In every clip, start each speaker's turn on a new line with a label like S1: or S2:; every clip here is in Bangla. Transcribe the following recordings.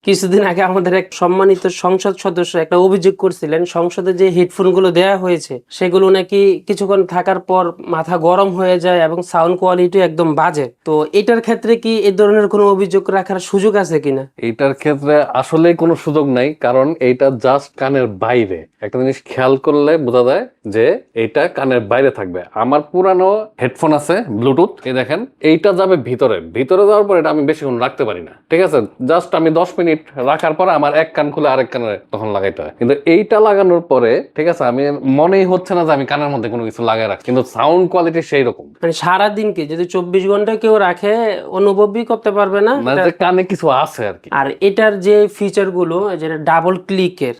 S1: কিছুদিন আগে আমাদের এক সম্মানিত সংসদ সদস্য একটা অভিযোগ করছিলেন, সংসদে যে হেডফোন গুলো দেওয়া হয়েছে সেগুলো নাকি কিছুক্ষণ থাকার পর মাথা গরম হয়ে যায় এবং সাউন্ড কোয়ালিটি একদম বাজে। তো এটার ক্ষেত্রে কি এই ধরনের কোনো অভিযোগ রাখার সুযোগ আছে কিনা?
S2: এইটার ক্ষেত্রে আসলে কোনো সুযোগ নাই, কারণ এইটা জাস্ট কানের বাইরে। একটা জিনিস খেয়াল করলে বোঝা যায় যে এইটা কানের বাইরে থাকবে। আমার পুরানো হেডফোন আছে ব্লুটুথ, এই দেখেন, এইটা যাবে ভিতরে। ভিতরে যাওয়ার পর এটা আমি বেশিক্ষণ রাখতে পারি না, ঠিক আছে? জাস্ট আমি 10 মিনিট রাখার পরে আমার এক কান খুলে আরেক কানে তখন লাগাইতে হয়। কিন্তু এইটা লাগানোর পরে, ঠিক আছে, আমি মনেই হচ্ছে না যে আমি কানের মধ্যে কোনো কিছু লাগাই রাখছি, কিন্তু সাউন্ড কোয়ালিটি সেই রকম।
S1: মানে সারাদিনকে যদি 24 ঘন্টা কেউ রাখে অনুভবই করতে পারবে না
S2: মানে যে কানে কিছু আছে আর কি।
S1: আর এটার যে ফিচার গুলো, যেটা ডাবল ক্লিকের,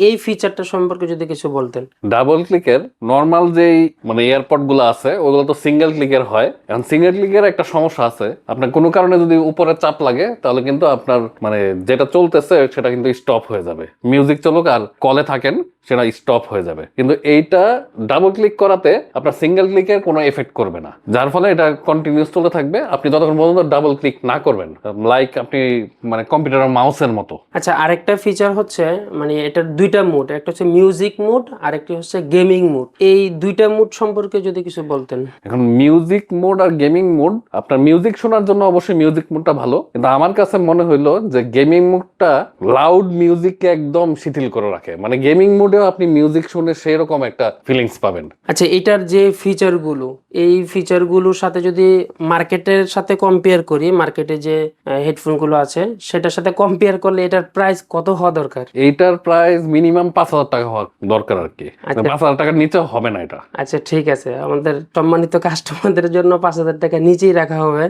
S1: এই ফিচারটা সম্পর্কে যদি কিছু বলতেন।
S2: ডাবল ক্লিকের নর্মাল যেই মানে এয়ারপড গুলো আছে ওগুলো তো সিঙ্গেল ক্লিকের হয়। এখন সিঙ্গেল ক্লিকের একটা সমস্যা আছে, আপনার কোনো কারণে যদি উপরে চাপ লাগে তাহলে কিন্তু আপনার মানে যেটা চলতেছে সেটা কিন্তু স্টপ হয়ে যাবে। মিউজিক চলুক আর কলে থাকেন, সেটা স্টপ হয়ে যাবে। কিন্তু এইটা ডাবল ক্লিক করাতে আপনার সিঙ্গেল ক্লিকের কোনো এফেক্ট করবে না, যার ফলে এটা কন্টিনিউস চলতে থাকবে আপনি যতক্ষণ পর্যন্ত ডাবল ক্লিক না করবেন, লাইক আপনি মানে কম্পিউটার মাউসের মতো।
S1: আচ্ছা, আরেকটা ফিচার হচ্ছে মানে এটার দুইটা মুড, একটা হচ্ছে মিউজিক মুড আর একটা হচ্ছে গেমিং মুড। এই দুইটা মুড সম্পর্কে যদি কিছু বলতেন।
S2: এখন মিউজিক মোড আর গেমিং মোড, আপনার মিউজিক শোনার জন্য অবশ্যই মিউজিক মোডটা ভালো, কিন্তু আমার কাছে মনে হইলো যে গেমিং মোডটা লাউড মিউজিককে একদম শিথিল করে রাখে। মানে গেমিং মোডেও আপনি মিউজিক শুনে সেই রকম একটা ফিলিংস পাবেন।
S1: আচ্ছা, এটার যে ফিচারগুলো, এই ফিচারগুলোর সাথে যদি মার্কেটের সাথে কম্পেয়ার করি, মার্কেটে যে হেডফোনগুলো আছে সেটার সাথে কম্পেয়ার করলে এটার প্রাইস কত হওয়া দরকার?
S2: এইটার প্রাইস মিনিমাম 5,000 টাকা হওয়া দরকার আর কি।
S1: আচ্ছা।
S2: 5,000 টাকার নিচে হবে না এটা।
S1: আচ্ছা, ঠিক আছে, আমাদের সম্মানিত কাস্টমারদের জন্য 5,000 টাকা নিচেই রাখা হবে।